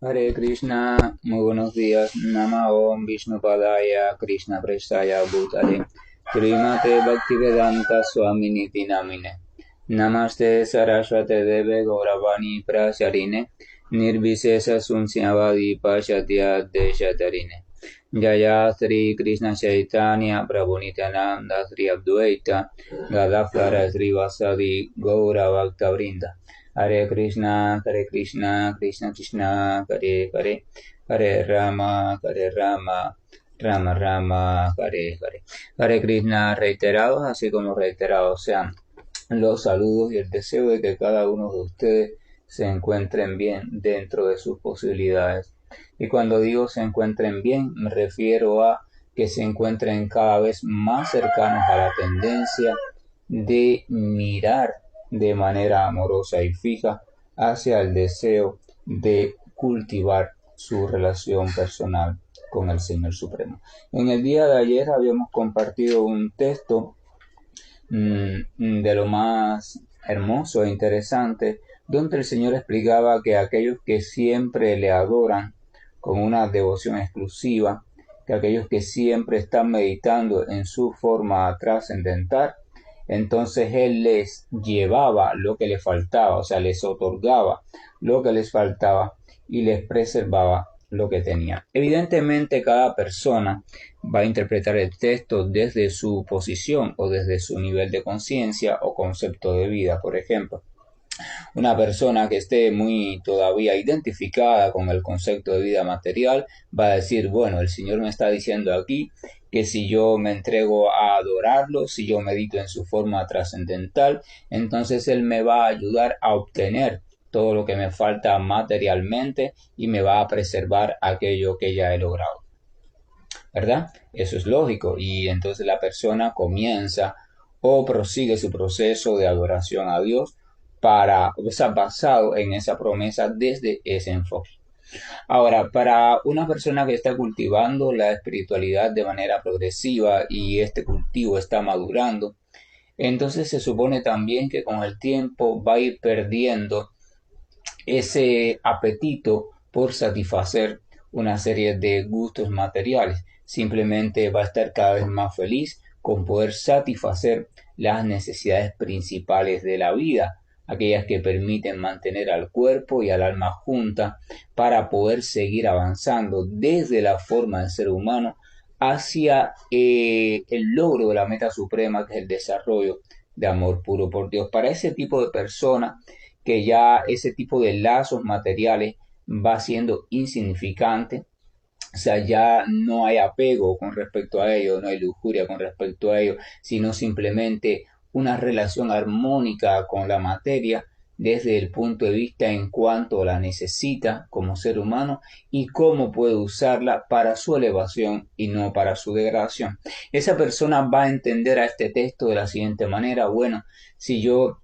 Hare Krishna, muy buenos días. Nama Om Vishnu Padaya Krishna Prestaya Bhutale Srimate Bhaktivedanta Swami Niti Namine Namaste Saraswate Deve Gauravani Pracharine Nirvisesa Sunsyavadi Pashatya Deshatarine Jaya Sri Krishna Chaitanya Prabhu Nityananda Sri Advaita Gadadhara Sri Vasadi Gaura Bhakta Vrinda Hare Krishna, Krishna Krishna, Hare Hare, Hare Rama, Rama Rama, Hare Hare. Hare Krishna reiterados, así como reiterados sean los saludos y el deseo de que cada uno de ustedes se encuentren bien dentro de sus posibilidades. Y cuando digo se encuentren bien, me refiero a que se encuentren cada vez más cercanos a la tendencia de mirar de manera amorosa y fija hacia el deseo de cultivar su relación personal con el Señor Supremo. En el día de ayer habíamos compartido un texto de lo más hermoso e interesante, donde el Señor explicaba que aquellos que siempre le adoran con una devoción exclusiva, que aquellos que siempre están meditando en su forma trascendental, entonces Él les llevaba lo que les faltaba, o sea, les otorgaba lo que les faltaba y les preservaba lo que tenían. Evidentemente, cada persona va a interpretar el texto desde su posición o desde su nivel de conciencia o concepto de vida. Por ejemplo, una persona que esté muy todavía identificada con el concepto de vida material va a decir, bueno, el Señor me está diciendo aquí que si yo me entrego a adorarlo, si yo medito en su forma trascendental, entonces Él me va a ayudar a obtener todo lo que me falta materialmente y me va a preservar aquello que ya he logrado. ¿Verdad? Eso es lógico. Y entonces la persona comienza o prosigue su proceso de adoración a Dios basado en esa promesa desde ese enfoque. Ahora, para una persona que está cultivando la espiritualidad de manera progresiva y este cultivo está madurando, entonces se supone también que con el tiempo va a ir perdiendo ese apetito por satisfacer una serie de gustos materiales. Simplemente va a estar cada vez más feliz con poder satisfacer las necesidades principales de la vida, aquellas que permiten mantener al cuerpo y al alma juntas para poder seguir avanzando desde la forma del ser humano hacia el logro de la meta suprema, que es el desarrollo de amor puro por Dios. Para ese tipo de personas que ya ese tipo de lazos materiales va siendo insignificante, o sea, ya no hay apego con respecto a ello, no hay lujuria con respecto a ello, sino simplemente una relación armónica con la materia desde el punto de vista en cuanto la necesita como ser humano y cómo puede usarla para su elevación y no para su degradación. Esa persona va a entender a este texto de la siguiente manera: bueno, si yo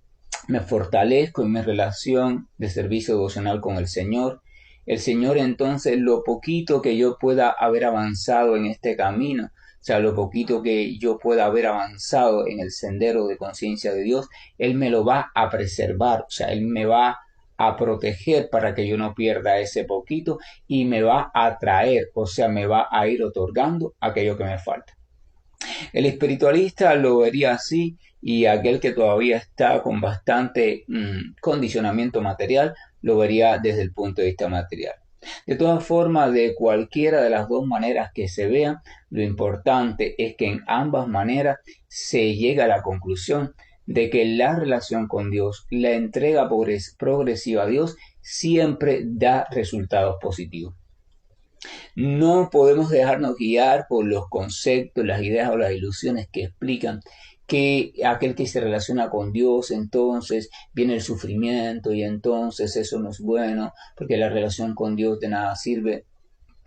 me fortalezco en mi relación de servicio devocional con el Señor entonces lo poquito que yo pueda haber avanzado en este camino, o sea, lo poquito que yo pueda haber avanzado en el sendero de conciencia de Dios, Él me lo va a preservar, o sea, Él me va a proteger para que yo no pierda ese poquito y me va a traer, o sea, me va a ir otorgando aquello que me falta. El espiritualista lo vería así y aquel que todavía está con bastante condicionamiento material lo vería desde el punto de vista material. De todas formas, de cualquiera de las dos maneras que se vean, lo importante es que en ambas maneras se llega a la conclusión de que la relación con Dios, la entrega progresiva a Dios, siempre da resultados positivos. No podemos dejarnos guiar por los conceptos, las ideas o las ilusiones que explican que aquel que se relaciona con Dios, entonces viene el sufrimiento y entonces eso no es bueno, porque la relación con Dios de nada sirve.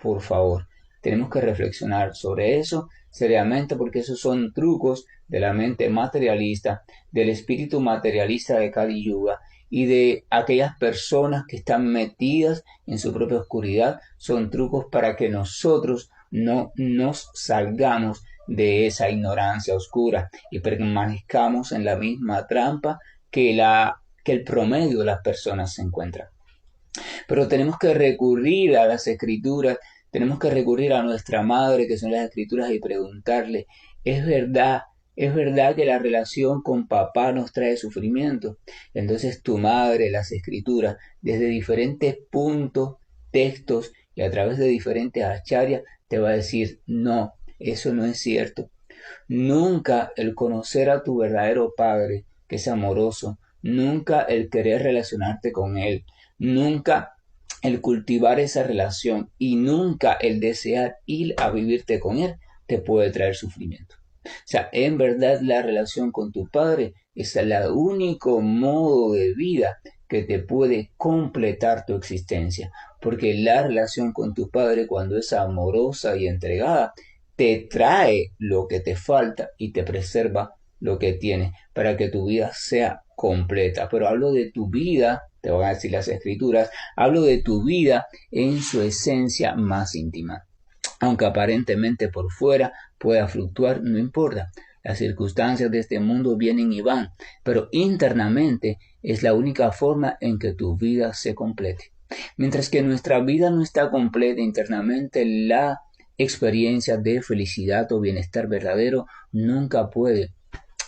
Por favor, tenemos que reflexionar sobre eso seriamente, porque esos son trucos de la mente materialista, del espíritu materialista de Kali Yuga y de aquellas personas que están metidas en su propia oscuridad. Son trucos para que nosotros no nos salgamos de esa ignorancia oscura y permanezcamos en la misma trampa que el promedio de las personas se encuentra. Pero tenemos que recurrir a las escrituras, tenemos que recurrir a nuestra madre, que son las escrituras, y preguntarle, ¿es verdad? ¿Es verdad que la relación con papá nos trae sufrimiento? Entonces tu madre, las escrituras, desde diferentes puntos, textos y a través de diferentes acharias, te va a decir, no, eso no es cierto. Nunca el conocer a tu verdadero padre, que es amoroso, nunca el querer relacionarte con él, nunca el cultivar esa relación y nunca el desear ir a vivirte con él te puede traer sufrimiento. O sea, en verdad la relación con tu padre es el único modo de vida que te puede completar tu existencia, porque la relación con tu padre, cuando es amorosa y entregada, te trae lo que te falta y te preserva lo que tienes para que tu vida sea completa. Pero hablo de tu vida, te van a decir las escrituras, hablo de tu vida en su esencia más íntima. Aunque aparentemente por fuera pueda fluctuar, no importa. Las circunstancias de este mundo vienen y van, pero internamente es la única forma en que tu vida se complete. Mientras que nuestra vida no está completa internamente, la experiencia de felicidad o bienestar verdadero nunca puede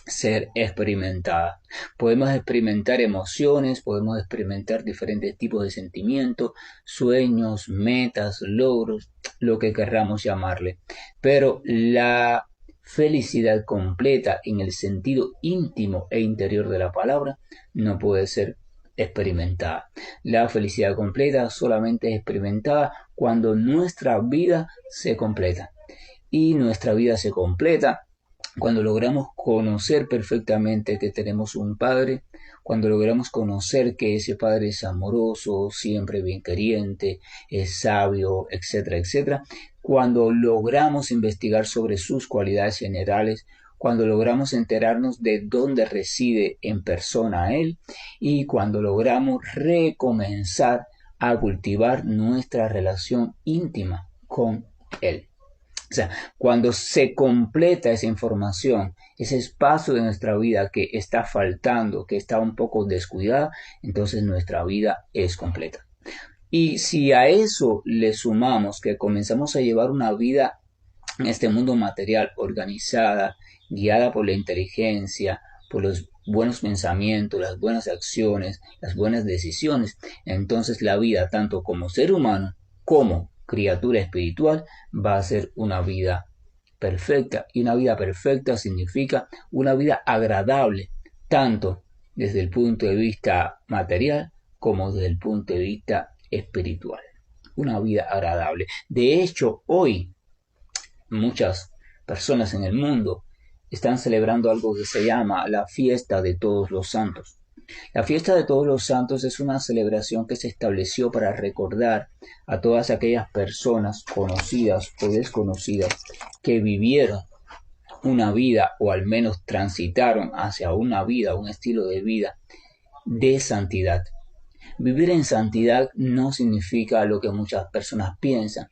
ser experimentada. Podemos experimentar emociones, podemos experimentar diferentes tipos de sentimientos, sueños, metas, logros, lo que querramos llamarle. Pero la felicidad completa en el sentido íntimo e interior de la palabra no puede ser experimentada. La felicidad completa solamente es experimentada cuando nuestra vida se completa. Y nuestra vida se completa cuando logramos conocer perfectamente que tenemos un Padre, cuando logramos conocer que ese Padre es amoroso, siempre bien queriente, es sabio, etcétera, etcétera, cuando logramos investigar sobre sus cualidades generales, cuando logramos enterarnos de dónde reside en persona Él y cuando logramos recomenzar a cultivar nuestra relación íntima con Él. O sea, cuando se completa esa información, ese espacio de nuestra vida que está faltando, que está un poco descuidada, entonces nuestra vida es completa. Y si a eso le sumamos que comenzamos a llevar una vida en este mundo material organizada, guiada por la inteligencia, por los buenos pensamientos, las buenas acciones, las buenas decisiones, entonces la vida, tanto como ser humano como criatura espiritual, va a ser una vida perfecta. Y una vida perfecta significa una vida agradable, tanto desde el punto de vista material como desde el punto de vista espiritual. Una vida agradable. De hecho, hoy muchas personas en el mundo están celebrando algo que se llama la fiesta de todos los santos. La fiesta de todos los santos es una celebración que se estableció para recordar a todas aquellas personas conocidas o desconocidas que vivieron una vida o al menos transitaron hacia una vida, un estilo de vida de santidad. Vivir en santidad no significa lo que muchas personas piensan,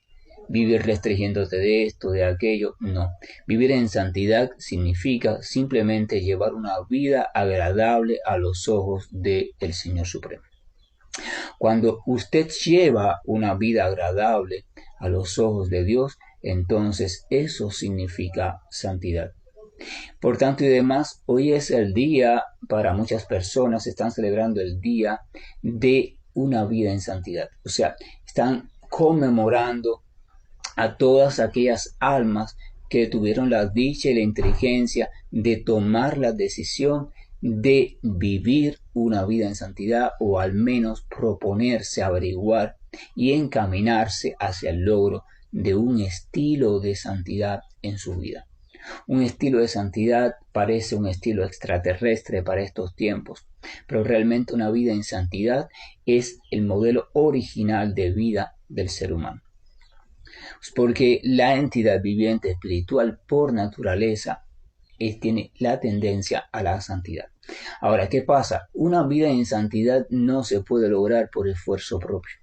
vivir restringiéndote de esto, de aquello, no. Vivir en santidad significa simplemente llevar una vida agradable a los ojos del Señor Supremo. Cuando usted lleva una vida agradable a los ojos de Dios, entonces eso significa santidad. Por tanto y demás, hoy es el día, para muchas personas están celebrando el día de una vida en santidad. O sea, están conmemorando a todas aquellas almas que tuvieron la dicha y la inteligencia de tomar la decisión de vivir una vida en santidad o al menos proponerse, averiguar y encaminarse hacia el logro de un estilo de santidad en su vida. Un estilo de santidad parece un estilo extraterrestre para estos tiempos, pero realmente una vida en santidad es el modelo original de vida del ser humano. Porque la entidad viviente espiritual por naturaleza tiene la tendencia a la santidad. Ahora, ¿qué pasa? Una vida en santidad no se puede lograr por esfuerzo propio.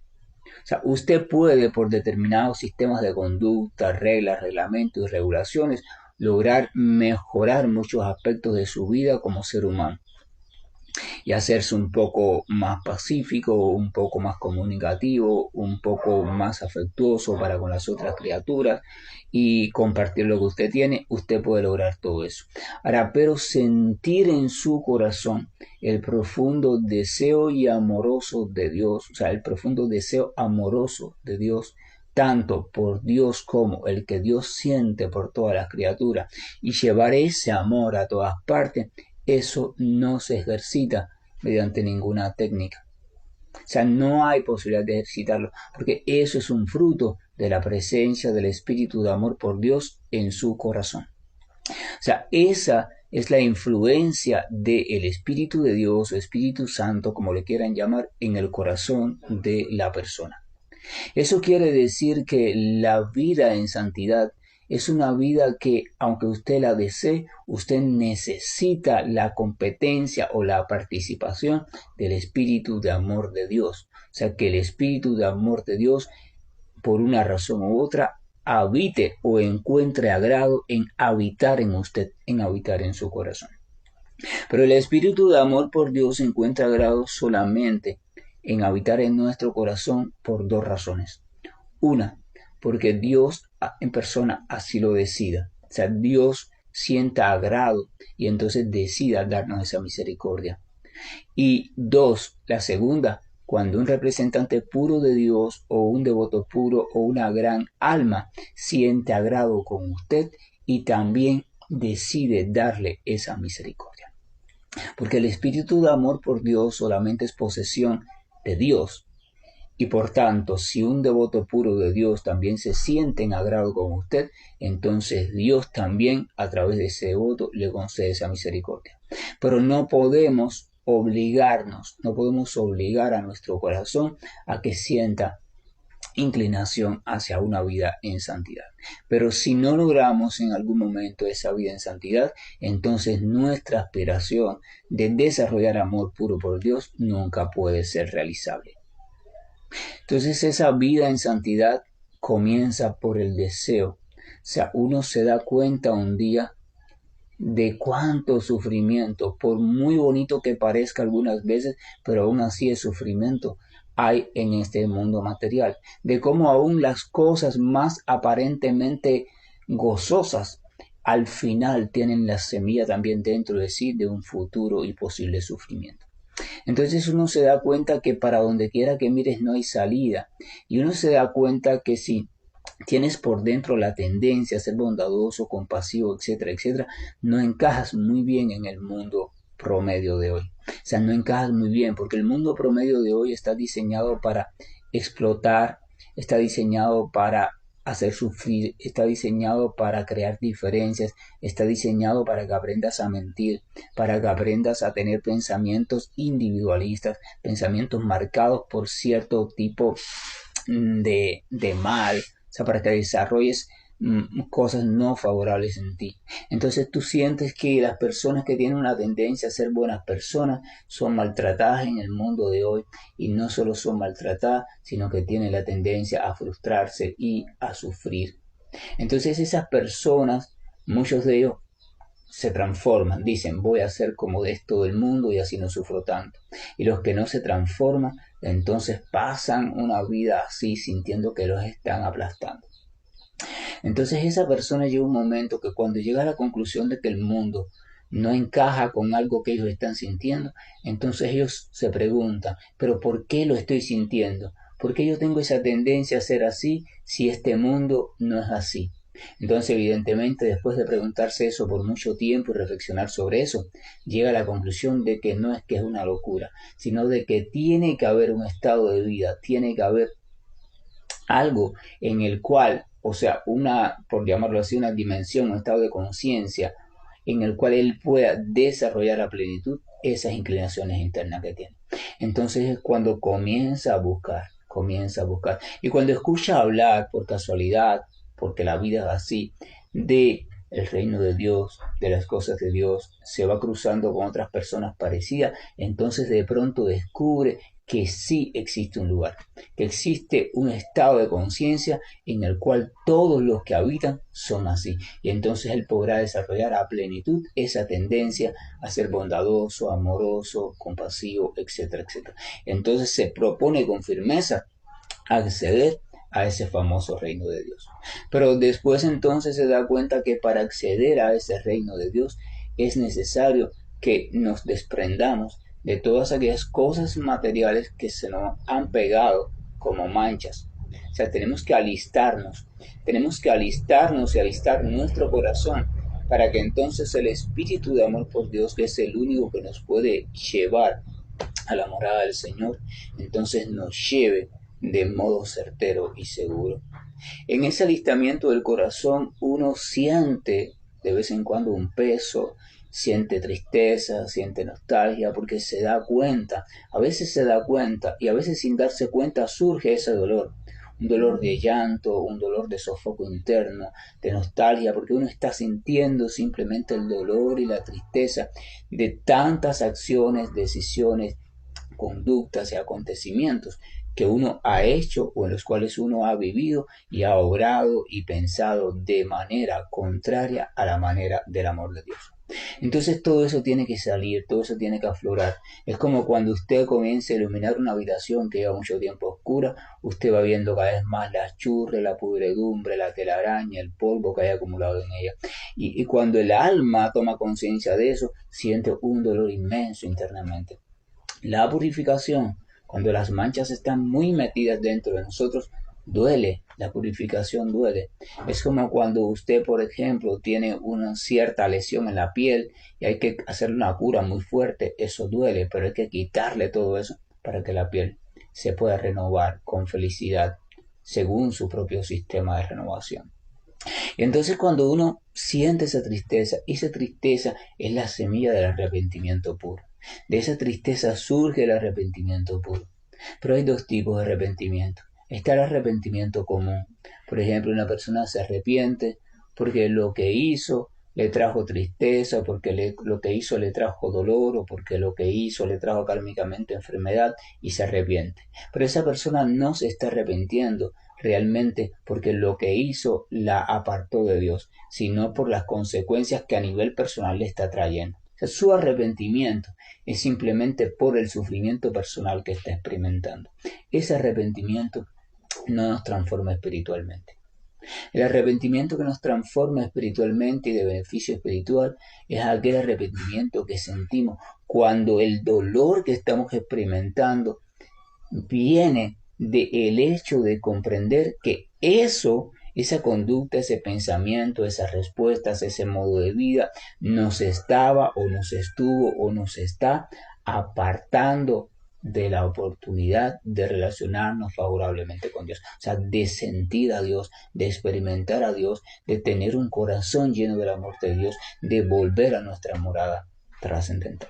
O sea, usted puede por determinados sistemas de conducta, reglas, reglamentos y regulaciones lograr mejorar muchos aspectos de su vida como ser humano. y hacerse un poco más pacífico, un poco más comunicativo, un poco más afectuoso para con las otras criaturas y compartir lo que usted tiene, usted puede lograr todo eso. Ahora, pero sentir en su corazón el profundo deseo y amoroso de Dios, o sea, el profundo deseo amoroso de Dios, tanto por Dios como el que Dios siente por todas las criaturas, y llevar ese amor a todas partes, eso no se ejercita mediante ninguna técnica. O sea, no hay posibilidad de ejercitarlo, porque eso es un fruto de la presencia del Espíritu de amor por Dios en su corazón. O sea, esa es la influencia del Espíritu de Dios o Espíritu Santo, como le quieran llamar, en el corazón de la persona. Eso quiere decir que la vida en santidad es una vida que, aunque usted la desee, usted necesita la competencia o la participación del Espíritu de amor de Dios. O sea, que el Espíritu de amor de Dios, por una razón u otra, habite o encuentre agrado en habitar en usted, en habitar en su corazón. Pero el Espíritu de amor por Dios encuentra agrado solamente en habitar en nuestro corazón por dos razones. Una, porque Dios en persona así lo decida. O sea, Dios sienta agrado y entonces decida darnos esa misericordia. Y dos, la segunda, cuando un representante puro de Dios o un devoto puro o una gran alma siente agrado con usted y también decide darle esa misericordia. Porque el espíritu de amor por Dios solamente es posesión de Dios. Y por tanto, si un devoto puro de Dios también se siente en agrado con usted, entonces Dios también a través de ese devoto le concede esa misericordia. Pero no podemos obligarnos, no podemos obligar a nuestro corazón a que sienta inclinación hacia una vida en santidad. Pero si no logramos en algún momento esa vida en santidad, entonces nuestra aspiración de desarrollar amor puro por Dios nunca puede ser realizable. Entonces esa vida en santidad comienza por el deseo. O sea, uno se da cuenta un día de cuánto sufrimiento, por muy bonito que parezca algunas veces, pero aún así es sufrimiento, hay en este mundo material. De cómo aún las cosas más aparentemente gozosas al final tienen la semilla también dentro de sí de un futuro y posible sufrimiento. Entonces uno se da cuenta que para donde quiera que mires no hay salida. Y uno se da cuenta que si tienes por dentro la tendencia a ser bondadoso, compasivo, etcétera, etcétera, no encajas muy bien en el mundo promedio de hoy. O sea, no encajas muy bien porque el mundo promedio de hoy está diseñado para explotar, está diseñado para hacer sufrir, está diseñado para crear diferencias, está diseñado para que aprendas a mentir, para que aprendas a tener pensamientos individualistas, pensamientos marcados por cierto tipo de mal, o sea, para que desarrolles cosas no favorables en ti. Entonces tú sientes que las personas que tienen una tendencia a ser buenas personas son maltratadas en el mundo de hoy y no solo son maltratadas, sino que tienen la tendencia a frustrarse y a sufrir. Entonces esas personas, muchos de ellos se transforman, dicen voy a ser como de todo el mundo y así no sufro tanto. Y los que no se transforman, entonces pasan una vida así sintiendo que los están aplastando. Entonces esa persona llega un momento que cuando llega a la conclusión de que el mundo no encaja con algo que ellos están sintiendo, entonces ellos se preguntan, pero ¿por qué lo estoy sintiendo? ¿Por qué yo tengo esa tendencia a ser así si este mundo no es así? Entonces, evidentemente, después de preguntarse eso por mucho tiempo y reflexionar sobre eso, llega a la conclusión de que no es que es una locura, sino de que tiene que haber un estado de vida, tiene que haber algo en el cual, o sea, por llamarlo así, una dimensión, un estado de conciencia, en el cual él pueda desarrollar a plenitud esas inclinaciones internas que tiene. Entonces es cuando comienza a buscar, comienza a buscar. Y cuando escucha hablar por casualidad, porque la vida es así, de el reino de Dios, de las cosas de Dios, se va cruzando con otras personas parecidas, entonces de pronto descubre que sí existe un lugar, que existe un estado de conciencia en el cual todos los que habitan son así. Y entonces él podrá desarrollar a plenitud esa tendencia a ser bondadoso, amoroso, compasivo, etcétera, etcétera. Entonces se propone con firmeza acceder a ese famoso reino de Dios. Pero después entonces se da cuenta que para acceder a ese reino de Dios es necesario que nos desprendamos de todas aquellas cosas materiales que se nos han pegado como manchas. O sea, tenemos que alistarnos y alistar nuestro corazón para que entonces el espíritu de amor por Dios, que es el único que nos puede llevar a la morada del Señor, entonces nos lleve de modo certero y seguro. En ese alistamiento del corazón uno siente de vez en cuando un peso, siente tristeza, siente nostalgia, porque se da cuenta, a veces se da cuenta y a veces sin darse cuenta surge ese dolor. Un dolor de llanto, un dolor de sofoco interno, de nostalgia, porque uno está sintiendo simplemente el dolor y la tristeza de tantas acciones, decisiones, conductas y acontecimientos que uno ha hecho o en los cuales uno ha vivido y ha obrado y pensado de manera contraria a la manera del amor de Dios. Entonces todo eso tiene que salir, todo eso tiene que aflorar. Es como cuando usted comienza a iluminar una habitación que lleva mucho tiempo oscura, usted va viendo cada vez más la churre, la pudredumbre, la telaraña, el polvo que hay acumulado en ella. Y cuando el alma toma conciencia de eso, siente un dolor inmenso internamente. La purificación, cuando las manchas están muy metidas dentro de nosotros, duele, la purificación duele. Es como cuando usted, por ejemplo, tiene una cierta lesión en la piel y hay que hacer una cura muy fuerte, eso duele, pero hay que quitarle todo eso para que la piel se pueda renovar con felicidad según su propio sistema de renovación. Y entonces cuando uno siente esa tristeza es la semilla del arrepentimiento puro. De esa tristeza surge el arrepentimiento puro. Pero hay dos tipos de arrepentimiento. Está el arrepentimiento común. Por ejemplo, una persona se arrepiente porque lo que hizo le trajo tristeza, porque lo que hizo le trajo dolor o porque lo que hizo le trajo kármicamente enfermedad y se arrepiente. Pero esa persona no se está arrepintiendo realmente porque lo que hizo la apartó de Dios, sino por las consecuencias que a nivel personal le está trayendo. O sea, su arrepentimiento es simplemente por el sufrimiento personal que está experimentando. Ese arrepentimiento no nos transforma espiritualmente. El arrepentimiento que nos transforma espiritualmente y de beneficio espiritual es aquel arrepentimiento que sentimos cuando el dolor que estamos experimentando viene del hecho de comprender que esa conducta, ese pensamiento, esas respuestas, ese modo de vida nos estaba o nos estuvo o nos está apartando de la oportunidad de relacionarnos favorablemente con Dios. O sea, de sentir a Dios, de experimentar a Dios, de tener un corazón lleno del amor de Dios, de volver a nuestra morada trascendental.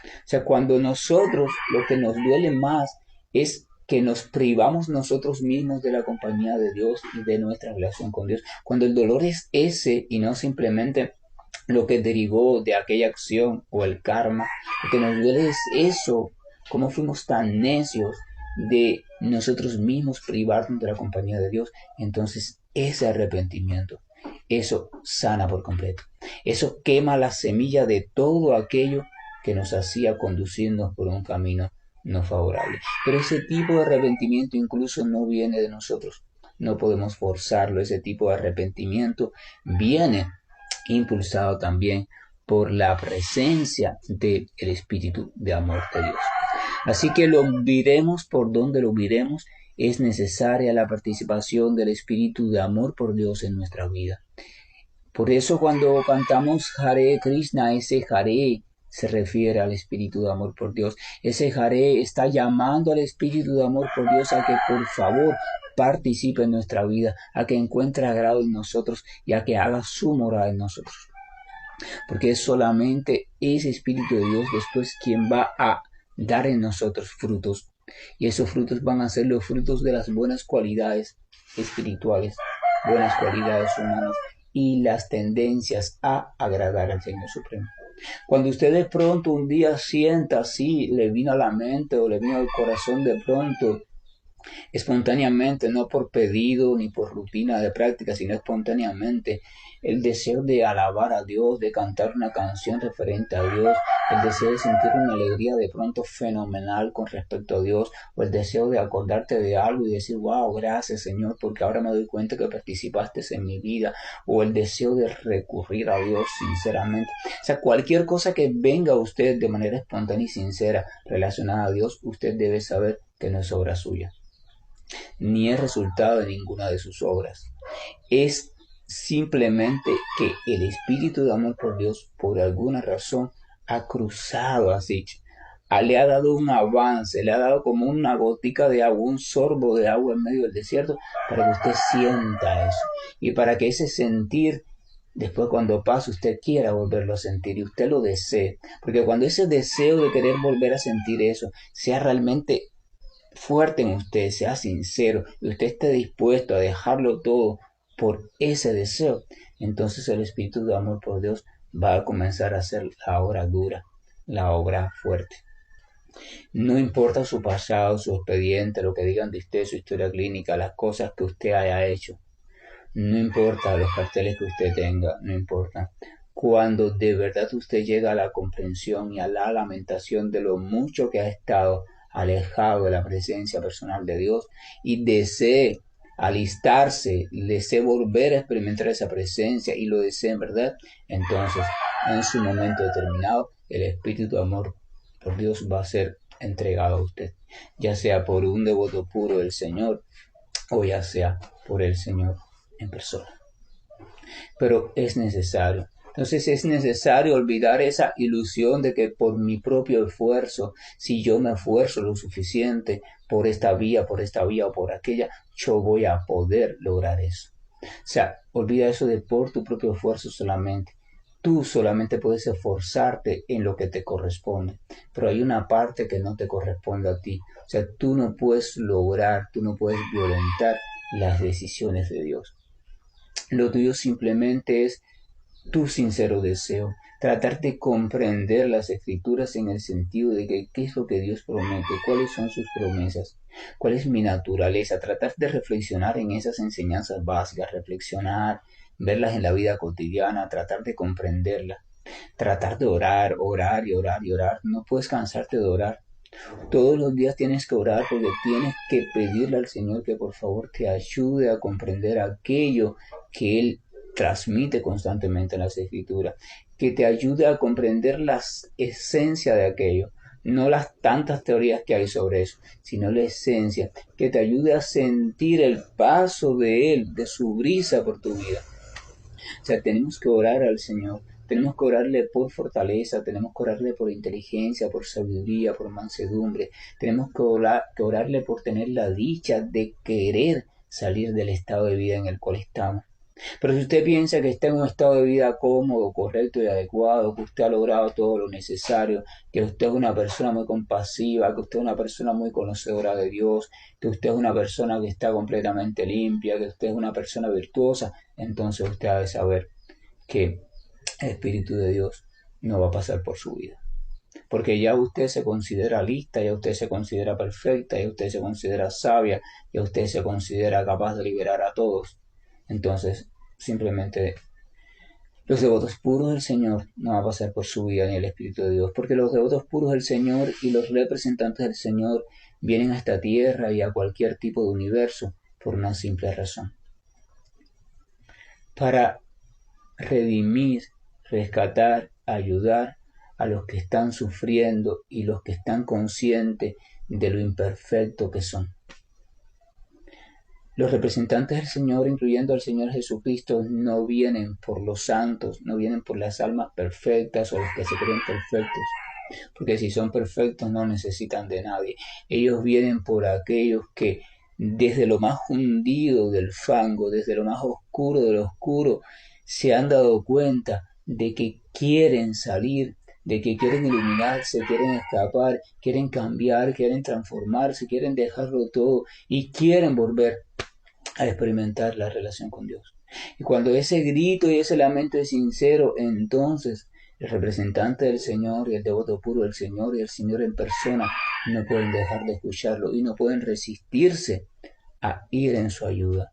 O sea, cuando nosotros, lo que nos duele más es que nos privamos nosotros mismos de la compañía de Dios y de nuestra relación con Dios. Cuando el dolor es ese y no simplemente lo que derivó de aquella acción o el karma, lo que nos duele es eso, cómo fuimos tan necios de nosotros mismos privarnos de la compañía de Dios. Entonces ese arrepentimiento, eso sana por completo. Eso quema la semilla de todo aquello que nos hacía conducirnos por un camino no favorable. Pero ese tipo de arrepentimiento incluso no viene de nosotros. No podemos forzarlo. Ese tipo de arrepentimiento viene impulsado también por la presencia del Espíritu de amor de Dios. Así que lo miremos por donde lo miremos, es necesaria la participación del Espíritu de amor por Dios en nuestra vida. Por eso cuando cantamos Hare Krishna, ese Hare se refiere al espíritu de amor por Dios. Ese Hare está llamando al espíritu de amor por Dios a que por favor participe en nuestra vida, a que encuentre agrado en nosotros y a que haga su morada en nosotros. Porque es solamente ese espíritu de Dios después quien va a dar en nosotros frutos. Y esos frutos van a ser los frutos de las buenas cualidades espirituales, buenas cualidades humanas y las tendencias a agradar al Señor Supremo. Cuando usted de pronto un día sienta así, le vino a la mente o le vino al corazón de pronto, espontáneamente, no por pedido ni por rutina de práctica, sino espontáneamente, el deseo de alabar a Dios, de cantar una canción referente a Dios, el deseo de sentir una alegría de pronto fenomenal con respecto a Dios, o el deseo de acordarte de algo y decir, wow, gracias Señor, porque ahora me doy cuenta que participaste en mi vida, o el deseo de recurrir a Dios sinceramente. O sea, cualquier cosa que venga a usted de manera espontánea y sincera relacionada a Dios, usted debe saber que no es obra suya ni es resultado de ninguna de sus obras. Es simplemente que el espíritu de amor por Dios, por alguna razón, ha cruzado así, le ha dado un avance, le ha dado como una gotica de agua, un sorbo de agua en medio del desierto, para que usted sienta eso. Y para que ese sentir, después cuando pase, usted quiera volverlo a sentir y usted lo desee. Porque cuando ese deseo de querer volver a sentir eso sea realmente fuerte en usted, sea sincero y usted esté dispuesto a dejarlo todo por ese deseo, entonces el espíritu de amor por Dios va a comenzar a hacer la obra dura, la obra fuerte. No importa su pasado, su expediente, lo que digan de usted, su historia clínica, las cosas que usted haya hecho. No importa los carteles que usted tenga, no importa. Cuando de verdad usted llega a la comprensión y a la lamentación de lo mucho que ha estado alejado de la presencia personal de Dios y desee alistarse, desee volver a experimentar esa presencia y lo desee en verdad, entonces en su momento determinado el espíritu de amor por Dios va a ser entregado a usted, ya sea por un devoto puro del Señor o ya sea por el Señor en persona. Pero es necesario. Entonces es necesario olvidar esa ilusión de que por mi propio esfuerzo, si yo me esfuerzo lo suficiente por esta vía o por aquella, yo voy a poder lograr eso. O sea, olvida eso de por tu propio esfuerzo solamente. Tú solamente puedes esforzarte en lo que te corresponde, pero hay una parte que no te corresponde a ti. O sea, tú no puedes lograr, tú no puedes violentar las decisiones de Dios. Lo tuyo simplemente es tu sincero deseo, tratar de comprender las escrituras en el sentido de que qué es lo que Dios promete, cuáles son sus promesas, cuál es mi naturaleza, tratar de reflexionar en esas enseñanzas básicas, reflexionar, verlas en la vida cotidiana, tratar de comprenderlas, tratar de orar, orar y orar y orar. No puedes cansarte de orar. Todos los días tienes que orar porque tienes que pedirle al Señor que por favor te ayude a comprender aquello que Él transmite constantemente en las Escrituras, que te ayude a comprender la esencia de aquello, no las tantas teorías que hay sobre eso, sino la esencia, que te ayude a sentir el paso de Él, de su brisa por tu vida. O sea, tenemos que orar al Señor, tenemos que orarle por fortaleza, tenemos que orarle por inteligencia, por sabiduría, por mansedumbre, tenemos que orarle por tener la dicha de querer salir del estado de vida en el cual estamos. Pero si usted piensa que está en un estado de vida cómodo, correcto y adecuado, que usted ha logrado todo lo necesario, que usted es una persona muy compasiva, que usted es una persona muy conocedora de Dios, que usted es una persona que está completamente limpia, que usted es una persona virtuosa, entonces usted ha de saber que el Espíritu de Dios no va a pasar por su vida. Porque ya usted se considera lista, ya usted se considera perfecta, ya usted se considera sabia, ya usted se considera capaz de liberar a todos. Entonces, simplemente los devotos puros del Señor no van a pasar por su vida ni el Espíritu de Dios, porque los devotos puros del Señor y los representantes del Señor vienen a esta tierra y a cualquier tipo de universo por una simple razón: para redimir, rescatar, ayudar a los que están sufriendo y los que están conscientes de lo imperfecto que son. Los representantes del Señor, incluyendo al Señor Jesucristo, no vienen por los santos, no vienen por las almas perfectas o los que se creen perfectos, porque si son perfectos no necesitan de nadie. Ellos vienen por aquellos que desde lo más hundido del fango, desde lo más oscuro del oscuro, se han dado cuenta de que quieren salir, de que quieren iluminarse, quieren escapar, quieren cambiar, quieren transformarse, quieren dejarlo todo y quieren volver a experimentar la relación con Dios. Y cuando ese grito y ese lamento es sincero, entonces El representante del Señor y el devoto puro del Señor y el Señor en persona no pueden dejar de escucharlo y no pueden resistirse a ir en su ayuda.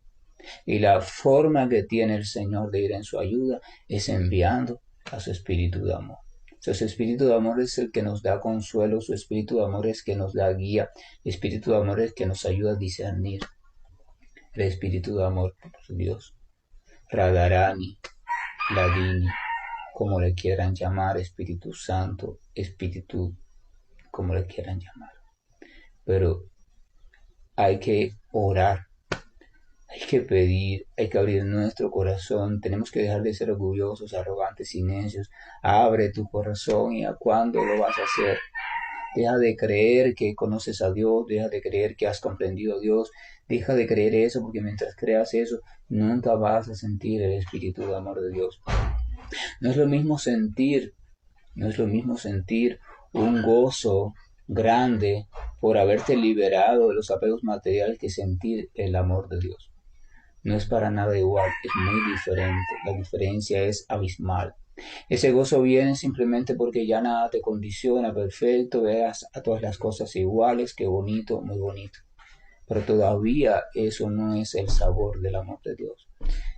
Y la forma que tiene el Señor de ir en su ayuda es enviando a su espíritu de amor. Su espíritu de amor es el que nos da consuelo, su espíritu de amor es que nos da guía, el espíritu de amor es que nos ayuda a discernir. El espíritu de amor por Dios, Radharani, Ladini, como le quieran llamar, Espíritu Santo, Espíritu, como le quieran llamar. Pero hay que orar, hay que pedir, hay que abrir nuestro corazón, tenemos que dejar de ser orgullosos, arrogantes y necios. Abre tu corazón y a cuándo lo vas a hacer. Deja de creer que conoces a Dios, deja de creer que has comprendido a Dios, deja de creer eso, porque mientras creas eso, nunca vas a sentir el espíritu de amor de Dios. No es lo mismo sentir un gozo grande por haberte liberado de los apegos materiales que sentir el amor de Dios. No es para nada igual, es muy diferente. La diferencia es abismal. Ese gozo viene simplemente porque ya nada te condiciona, perfecto, veas a todas las cosas iguales, qué bonito, muy bonito. Pero todavía eso no es el sabor del amor de Dios.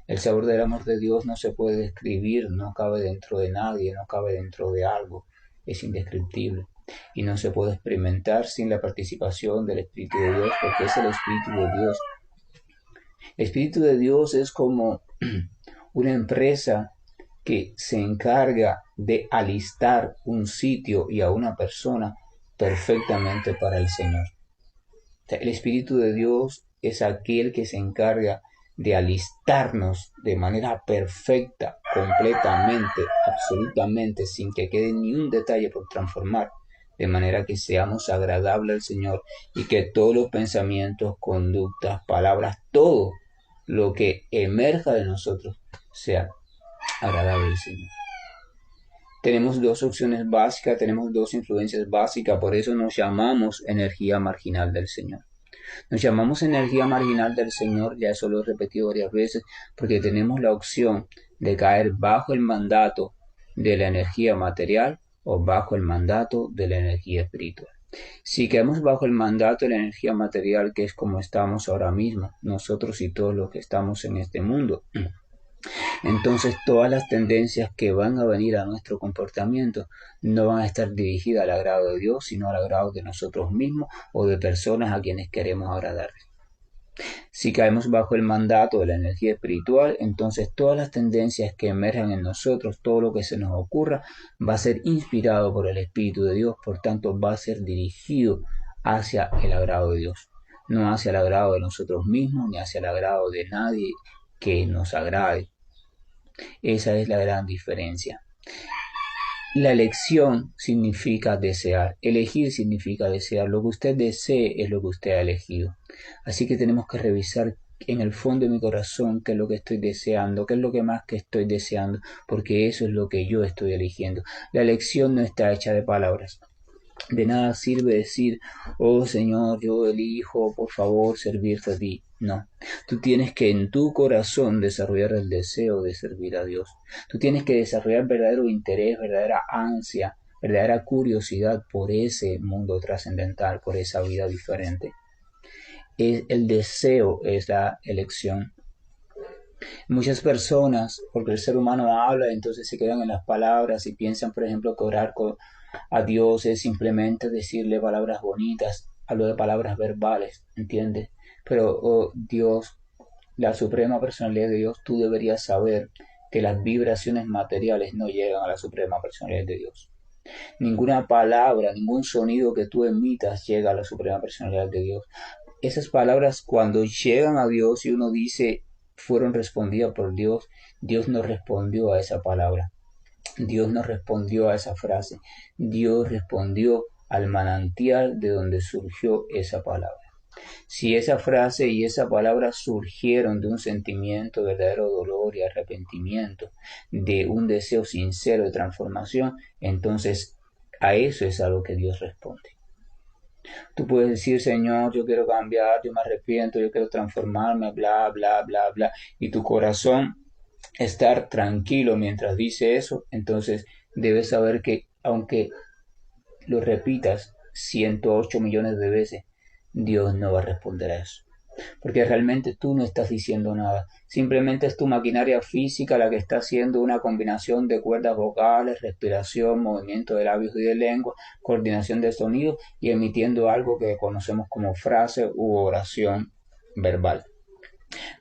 El sabor del amor de Dios no se puede describir, no cabe dentro de nadie, no cabe dentro de algo, es indescriptible. Y no se puede experimentar sin la participación del Espíritu de Dios, porque es el Espíritu de Dios. El Espíritu de Dios es como una empresa que se encarga de alistar un sitio y a una persona perfectamente para el Señor. O sea, el Espíritu de Dios es aquel que se encarga de alistarnos de manera perfecta, completamente, absolutamente, sin que quede ni un detalle por transformar, de manera que seamos agradables al Señor y que todos los pensamientos, conductas, palabras, todo lo que emerja de nosotros sea agradable al Señor. Tenemos dos opciones básicas, tenemos dos influencias básicas, por eso nos llamamos energía marginal del Señor. Nos llamamos energía marginal del Señor, ya eso lo he repetido varias veces, porque tenemos la opción de caer bajo el mandato de la energía material o bajo el mandato de la energía espiritual. Si caemos bajo el mandato de la energía material, que es como estamos ahora mismo, nosotros y todos los que estamos en este mundo, entonces todas las tendencias que van a venir a nuestro comportamiento no van a estar dirigidas al agrado de Dios, sino al agrado de nosotros mismos o de personas a quienes queremos agradar. Si caemos bajo el mandato de la energía espiritual, entonces todas las tendencias que emerjan en nosotros, todo lo que se nos ocurra, va a ser inspirado por el Espíritu de Dios, por tanto va a ser dirigido hacia el agrado de Dios, no hacia el agrado de nosotros mismos, ni hacia el agrado de nadie que nos agrade. Esa es la gran diferencia. La elección significa desear, elegir significa desear, lo que usted desee es lo que usted ha elegido. Así que tenemos que revisar en el fondo de mi corazón qué es lo que estoy deseando, qué es lo que más que estoy deseando, porque eso es lo que yo estoy eligiendo. La elección no está hecha de palabras. De nada sirve decir, oh Señor, yo elijo, por favor, servirte a ti. No, tú tienes que en tu corazón desarrollar el deseo de servir a Dios. Tú tienes que desarrollar verdadero interés, verdadera ansia, verdadera curiosidad por ese mundo trascendental, por esa vida diferente. El deseo es la elección. Muchas personas, porque el ser humano habla, entonces se quedan en las palabras y piensan, por ejemplo, que orar a Dios es simplemente decirle palabras bonitas, hablo de palabras verbales, ¿entiendes? Pero Dios, la suprema personalidad de Dios, tú deberías saber que las vibraciones materiales no llegan a la suprema personalidad de Dios. Ninguna palabra, ningún sonido que tú emitas llega a la suprema personalidad de Dios. Esas palabras cuando llegan a Dios y uno dice fueron respondidas por Dios, Dios no respondió a esa palabra. Dios no respondió a esa frase. Dios respondió al manantial de donde surgió esa palabra. Si esa frase y esa palabra surgieron de un sentimiento de verdadero dolor y arrepentimiento, de un deseo sincero de transformación, entonces a eso es a lo que Dios responde. Tú puedes decir, Señor, yo quiero cambiar, yo me arrepiento, yo quiero transformarme, bla, bla, bla, bla, y tu corazón estar tranquilo mientras dice eso, entonces debes saber que aunque lo repitas 108 millones de veces, Dios no va a responder a eso. Porque realmente tú no estás diciendo nada. Simplemente es tu maquinaria física la que está haciendo una combinación de cuerdas vocales, respiración, movimiento de labios y de lengua, coordinación de sonidos y emitiendo algo que conocemos como frase u oración verbal.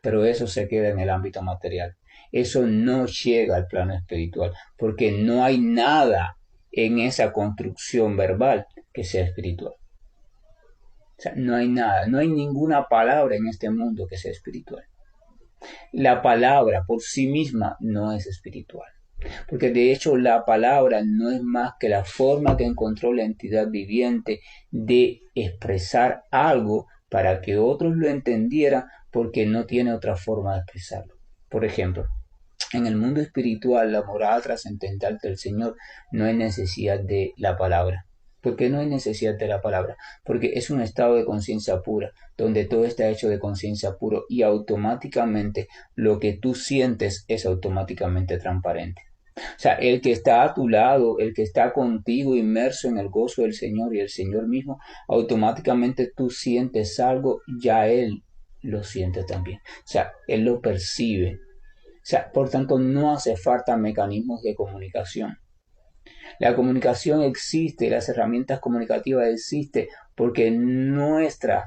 Pero eso se queda en el ámbito material. Eso no llega al plano espiritual, porque no hay nada en esa construcción verbal que sea espiritual. O sea, no hay nada, no hay ninguna palabra en este mundo que sea espiritual. La palabra por sí misma no es espiritual, porque de hecho la palabra no es más que la forma que encontró la entidad viviente de expresar algo para que otros lo entendieran, porque no tiene otra forma de expresarlo. Por ejemplo, en el mundo espiritual, la morada trascendental del Señor, no hay necesidad de la palabra. ¿Por qué no hay necesidad de la palabra? Porque es un estado de conciencia pura, donde todo está hecho de conciencia puro y automáticamente lo que tú sientes es automáticamente transparente. O sea, el que está a tu lado, el que está contigo inmerso en el gozo del Señor y el Señor mismo, automáticamente tú sientes algo, ya Él lo siente también. O sea, Él lo percibe. O sea, por tanto, no hace falta mecanismos de comunicación. La comunicación existe, las herramientas comunicativas existen porque nuestro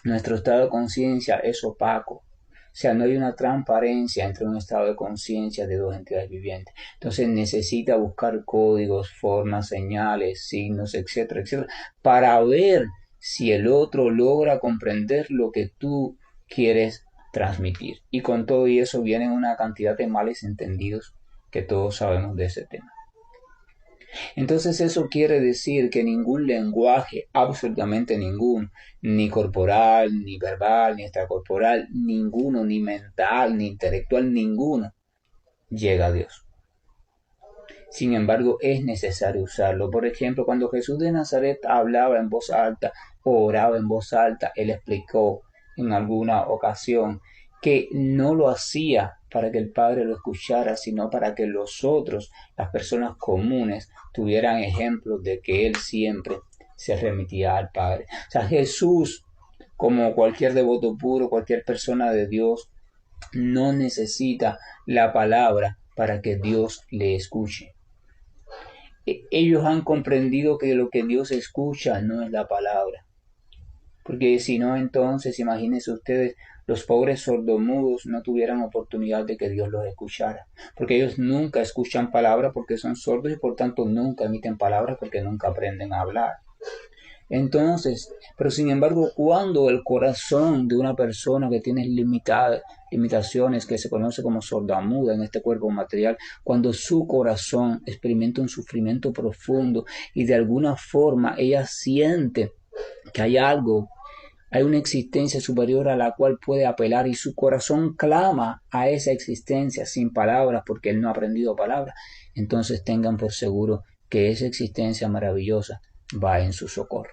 estado de conciencia es opaco. O sea, no hay una transparencia entre un estado de conciencia de dos entidades vivientes. Entonces necesita buscar códigos, formas, señales, signos, etcétera, etcétera, para ver si el otro logra comprender lo que tú quieres transmitir. Y con todo y eso vienen una cantidad de males entendidos que todos sabemos de ese tema. Entonces eso quiere decir que ningún lenguaje, absolutamente ninguno, ni corporal, ni verbal, ni extracorporal, ninguno, ni mental, ni intelectual, ninguno, llega a Dios. Sin embargo, es necesario usarlo. Por ejemplo, cuando Jesús de Nazaret hablaba en voz alta o oraba en voz alta, Él explicó en alguna ocasión que no lo hacía para que el Padre lo escuchara, sino para que los otros, las personas comunes, tuvieran ejemplos de que Él siempre se remitía al Padre. O sea, Jesús, como cualquier devoto puro, cualquier persona de Dios, no necesita la palabra para que Dios le escuche. Ellos han comprendido que lo que Dios escucha no es la palabra. Porque si no, entonces, imagínense ustedes, los pobres sordomudos no tuvieran oportunidad de que Dios los escuchara. Porque ellos nunca escuchan palabra porque son sordos y por tanto nunca emiten palabras porque nunca aprenden a hablar. Entonces, pero sin embargo, cuando el corazón de una persona que tiene limitaciones, que se conoce como sordomuda en este cuerpo material, cuando su corazón experimenta un sufrimiento profundo y de alguna forma ella siente que hay algo, hay una existencia superior a la cual puede apelar y su corazón clama a esa existencia sin palabras porque él no ha aprendido palabras, entonces tengan por seguro que esa existencia maravillosa va en su socorro.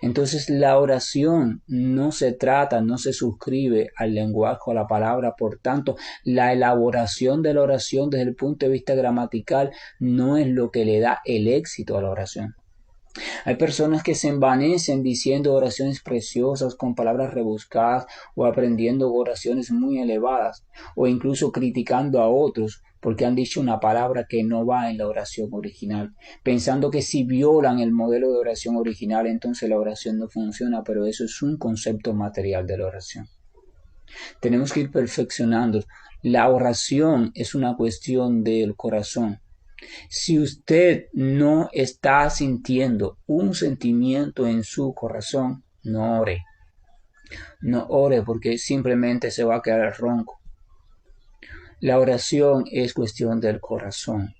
Entonces la oración no se trata, no se suscribe al lenguaje o a la palabra, por tanto la elaboración de la oración desde el punto de vista gramatical no es lo que le da el éxito a la oración. Hay personas que se envanecen diciendo oraciones preciosas con palabras rebuscadas o aprendiendo oraciones muy elevadas o incluso criticando a otros porque han dicho una palabra que no va en la oración original, pensando que si violan el modelo de oración original entonces la oración no funciona, pero eso es un concepto material de la oración. Tenemos que ir perfeccionando. La oración es una cuestión del corazón. Si usted no está sintiendo un sentimiento en su corazón, no ore. No ore porque simplemente se va a quedar ronco. La oración es cuestión del corazón.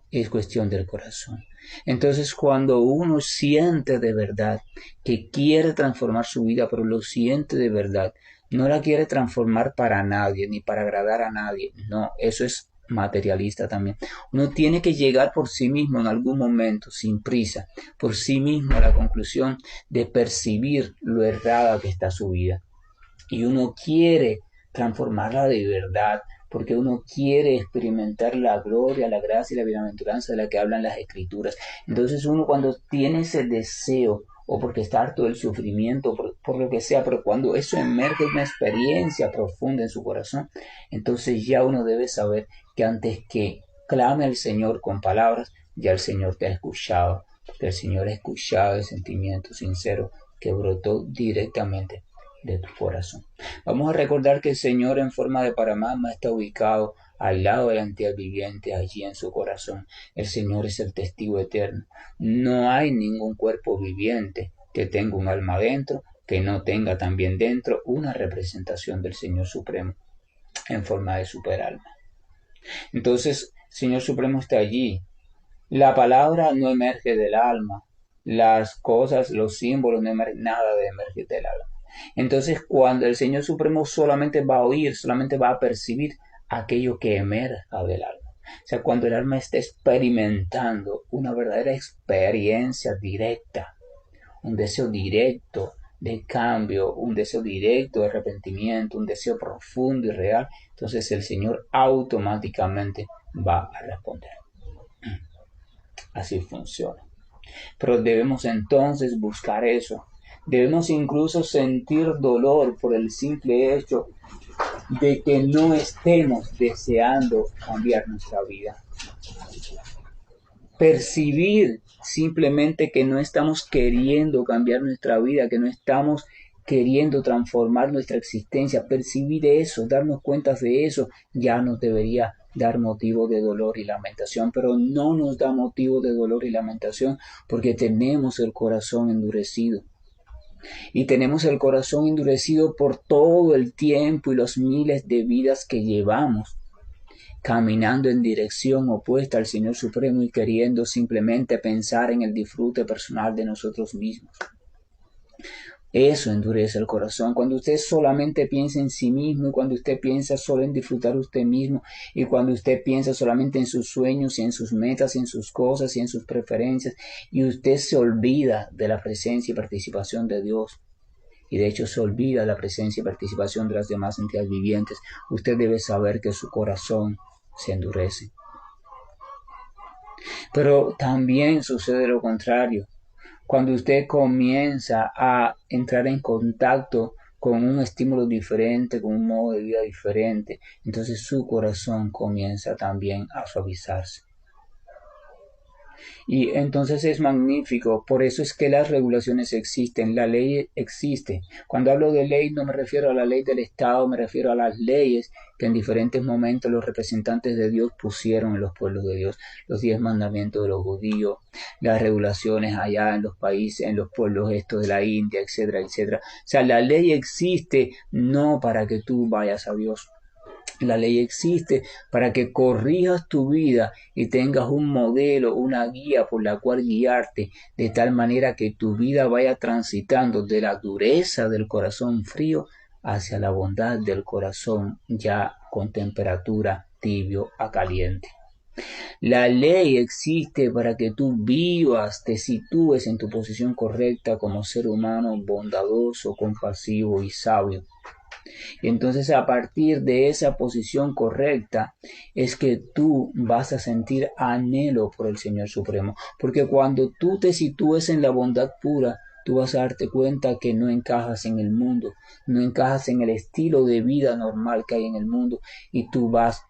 Es cuestión del corazón. Entonces, cuando uno siente de verdad que quiere transformar su vida, pero lo siente de verdad, no la quiere transformar para nadie, ni para agradar a nadie. No, eso es materialista también. Uno tiene que llegar por sí mismo en algún momento, sin prisa, por sí mismo a la conclusión de percibir lo errada que está su vida. Y uno quiere transformarla de verdad, porque uno quiere experimentar la gloria, la gracia y la bienaventuranza de la que hablan las Escrituras. Entonces uno cuando tiene ese deseo, o porque está harto del sufrimiento, por lo que sea, pero cuando eso emerge una experiencia profunda en su corazón, entonces ya uno debe saber que antes que clame al Señor con palabras, ya el Señor te ha escuchado, porque el Señor ha escuchado el sentimiento sincero que brotó directamente de tu corazón. Vamos a recordar que el Señor en forma de Paramatma está ubicado al lado de la entidad viviente, allí en su corazón. El Señor es el testigo eterno. No hay ningún cuerpo viviente que tenga un alma dentro, que no tenga también dentro una representación del Señor Supremo en forma de superalma. Entonces, el Señor Supremo está allí. La palabra no emerge del alma. Las cosas, los símbolos, no emergen, nada de emerger del alma. Entonces, cuando el Señor Supremo solamente va a oír, solamente va a percibir aquello que emerja del alma. O sea, cuando el alma está experimentando una verdadera experiencia directa, un deseo directo de cambio, un deseo directo de arrepentimiento, un deseo profundo y real, entonces el Señor automáticamente va a responder. Así funciona. Pero debemos entonces buscar eso. Debemos incluso sentir dolor por el simple hecho de que no estemos deseando cambiar nuestra vida. Percibir simplemente que no estamos queriendo cambiar nuestra vida, que no estamos queriendo transformar nuestra existencia, percibir eso, darnos cuenta de eso, ya nos debería dar motivo de dolor y lamentación, pero no nos da motivo de dolor y lamentación porque tenemos el corazón endurecido. Y tenemos el corazón endurecido por todo el tiempo y los miles de vidas que llevamos caminando en dirección opuesta al Señor Supremo y queriendo simplemente pensar en el disfrute personal de nosotros mismos. Eso endurece el corazón. Cuando usted solamente piensa en sí mismo y cuando usted piensa solo en disfrutar usted mismo y cuando usted piensa solamente en sus sueños y en sus metas y en sus cosas y en sus preferencias y usted se olvida de la presencia y participación de Dios y de hecho se olvida de la presencia y participación de las demás entidades vivientes, usted debe saber que su corazón se endurece. Pero también sucede lo contrario. Cuando usted comienza a entrar en contacto con un estímulo diferente, con un modo de vida diferente, entonces su corazón comienza también a suavizarse. Y entonces es magnífico, por eso es que las regulaciones existen, la ley existe. Cuando hablo de ley no me refiero a la ley del Estado, me refiero a las leyes que en diferentes momentos los representantes de Dios pusieron en los pueblos de Dios, los 10 mandamientos de los judíos, las regulaciones allá en los países, en los pueblos estos de la India, etcétera, etcétera. O sea, la ley existe no para que tú vayas a Dios. La ley existe para que corrijas tu vida y tengas un modelo, una guía por la cual guiarte, de tal manera que tu vida vaya transitando de la dureza del corazón frío hacia la bondad del corazón ya con temperatura tibio a caliente. La ley existe para que tú vivas, te sitúes en tu posición correcta como ser humano bondadoso, compasivo y sabio. Y entonces a partir de esa posición correcta es que tú vas a sentir anhelo por el Señor Supremo. Porque cuando tú te sitúes en la bondad pura, tú vas a darte cuenta que no encajas en el mundo, no encajas en el estilo de vida normal que hay en el mundo y tú vas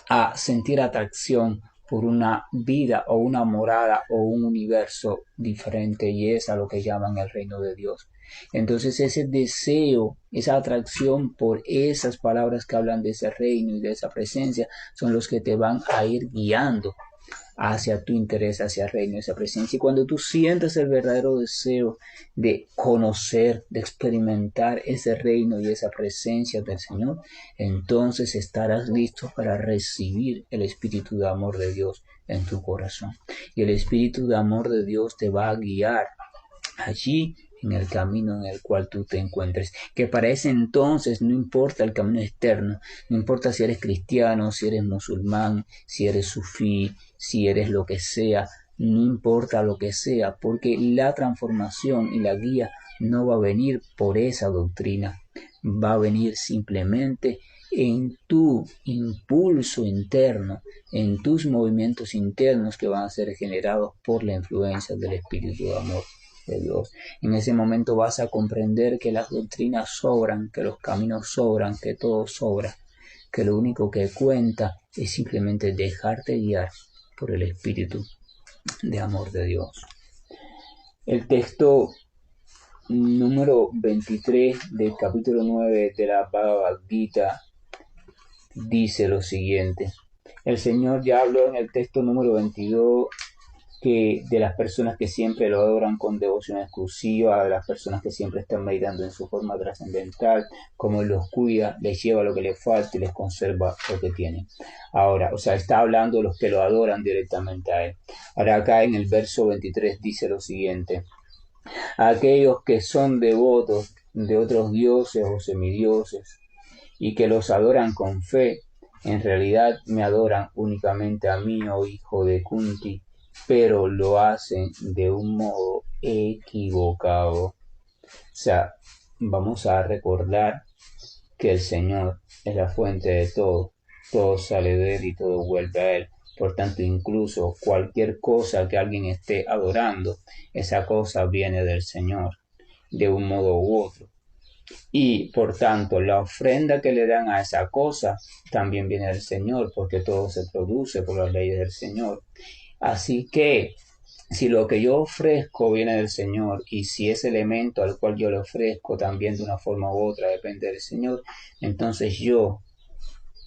a sentir atracción por una vida o una morada o un universo diferente y es a lo que llaman el reino de Dios. Entonces ese deseo, esa atracción por esas palabras que hablan de ese reino y de esa presencia son los que te van a ir guiando hacia tu interés, hacia el reino, esa presencia. Y cuando tú sientas el verdadero deseo de conocer, de experimentar ese reino y esa presencia del Señor, entonces estarás listo para recibir el Espíritu de amor de Dios en tu corazón. Y el Espíritu de amor de Dios te va a guiar allí en el camino en el cual tú te encuentres, que para ese entonces no importa el camino externo, no importa si eres cristiano, si eres musulmán, si eres sufí, si eres lo que sea, no importa lo que sea, porque la transformación y la guía no va a venir por esa doctrina, va a venir simplemente en tu impulso interno, en tus movimientos internos que van a ser generados por la influencia del Espíritu de amor de Dios. En ese momento vas a comprender que las doctrinas sobran, que los caminos sobran, que todo sobra, que lo único que cuenta es simplemente dejarte guiar por el Espíritu de amor de Dios. El texto número 23 del capítulo 9 de la Bhagavad Gita dice lo siguiente. El Señor ya habló en el texto número 22 que de las personas que siempre lo adoran con devoción exclusiva, de las personas que siempre están meditando en su forma trascendental, como Él los cuida, les lleva lo que les falta y les conserva lo que tienen. Ahora, está hablando de los que lo adoran directamente a Él. Ahora acá en el verso 23 dice lo siguiente. Aquellos que son devotos de otros dioses o semidioses y que los adoran con fe, en realidad me adoran únicamente a mí, oh hijo de Kunti, pero lo hacen de un modo equivocado. Vamos a recordar que el Señor es la fuente de todo sale de Él y todo vuelve a Él. Por tanto, incluso cualquier cosa que alguien esté adorando, esa cosa viene del Señor, de un modo u otro. Y por tanto, la ofrenda que le dan a esa cosa también viene del Señor, porque todo se produce por las leyes del Señor. Así que, si lo que yo ofrezco viene del Señor, y si ese elemento al cual yo le ofrezco también de una forma u otra depende del Señor, entonces yo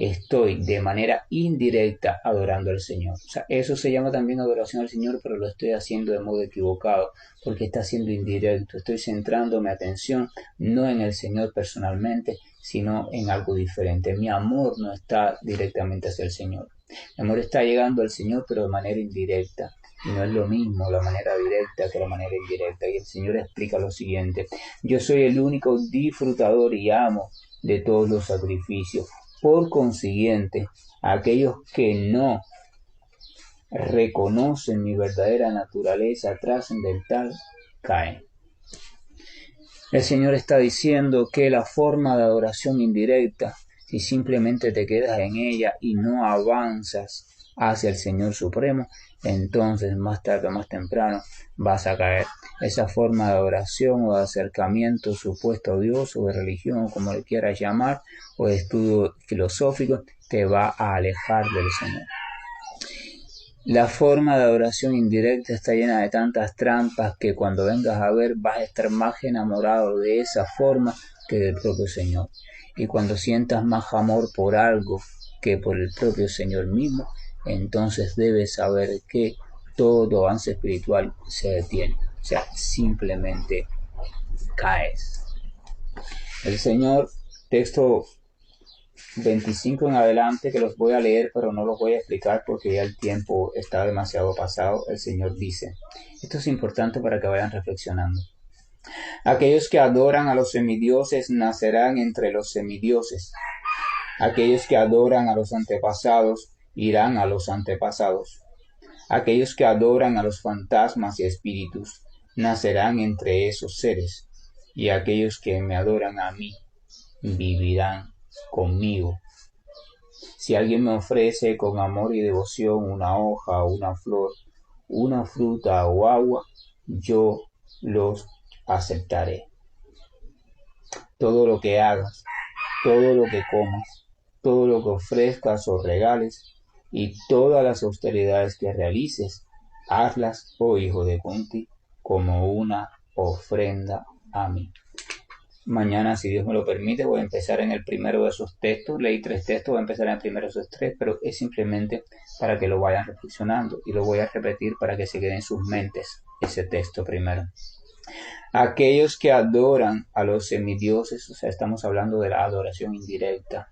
estoy de manera indirecta adorando al Señor. Eso se llama también adoración al Señor, pero lo estoy haciendo de modo equivocado, porque está siendo indirecto. Estoy centrando mi atención no en el Señor personalmente, sino en algo diferente. Mi amor no está directamente hacia el Señor. Mi amor está llegando al Señor, pero de manera indirecta. Y no es lo mismo la manera directa que la manera indirecta. Y el Señor explica lo siguiente. Yo soy el único disfrutador y amo de todos los sacrificios. Por consiguiente, aquellos que no reconocen mi verdadera naturaleza trascendental caen. El Señor está diciendo que la forma de adoración indirecta, si simplemente te quedas en ella y no avanzas hacia el Señor Supremo, entonces más tarde o más temprano vas a caer. Esa forma de adoración o de acercamiento supuesto a Dios o de religión, o como le quieras llamar, o de estudio filosófico, te va a alejar del Señor. La forma de adoración indirecta está llena de tantas trampas que cuando vengas a ver vas a estar más enamorado de esa forma que del propio Señor. Y cuando sientas más amor por algo que por el propio Señor mismo, entonces debes saber que todo avance espiritual se detiene. Simplemente caes. El Señor, texto 25 en adelante, que los voy a leer, pero no los voy a explicar porque ya el tiempo está demasiado pasado. El Señor dice, esto es importante para que vayan reflexionando. Aquellos que adoran a los semidioses nacerán entre los semidioses. Aquellos que adoran a los antepasados irán a los antepasados. Aquellos que adoran a los fantasmas y espíritus nacerán entre esos seres. Y aquellos que me adoran a mí vivirán conmigo. Si alguien me ofrece con amor y devoción una hoja o una flor, una fruta o agua, yo los aceptaré. Todo lo que hagas, todo lo que comas, todo lo que ofrezcas o regales, y todas las austeridades que realices, hazlas, oh hijo de Kunti, como una ofrenda a mí. Mañana, si Dios me lo permite, voy a empezar en el primero de esos textos. Leí 3 textos, voy a empezar en el primero de esos 3, pero es simplemente para que lo vayan reflexionando. Y lo voy a repetir para que se quede en sus mentes ese texto primero. Aquellos que adoran a los semidioses, estamos hablando de la adoración indirecta.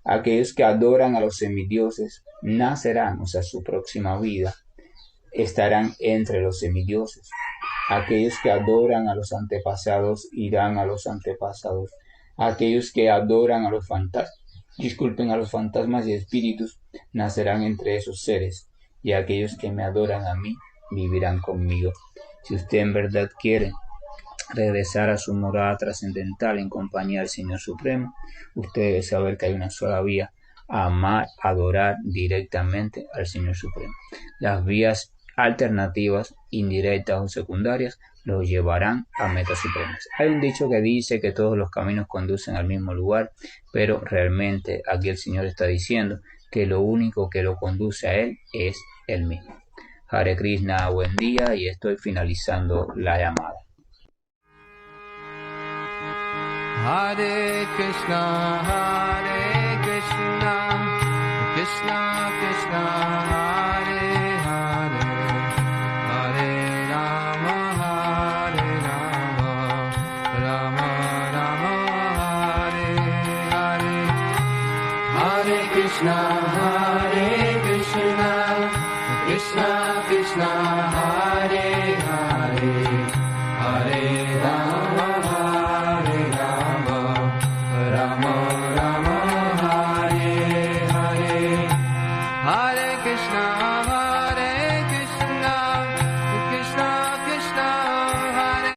Aquellos que adoran a los semidioses nacerán, su próxima vida, estarán entre los semidioses. Aquellos que adoran a los antepasados irán a los antepasados. Aquellos que adoran a los fantasmas y espíritus nacerán entre esos seres. Y aquellos que me adoran a mí vivirán conmigo. Si usted en verdad quiere regresar a su morada trascendental en compañía del Señor Supremo, usted debe saber que hay una sola vía: amar, adorar directamente al Señor Supremo. Las vías alternativas, indirectas o secundarias, los llevarán a metas supremas. Hay un dicho que dice que todos los caminos conducen al mismo lugar, pero realmente aquí el Señor está diciendo que lo único que lo conduce a Él es Él mismo. Hare Krishna, buen día, y estoy finalizando la llamada. Hare Krishna, Krishna Krishna, Hare Hare, Hare Rama, Rama Rama, Hare Hare, Hare Krishna.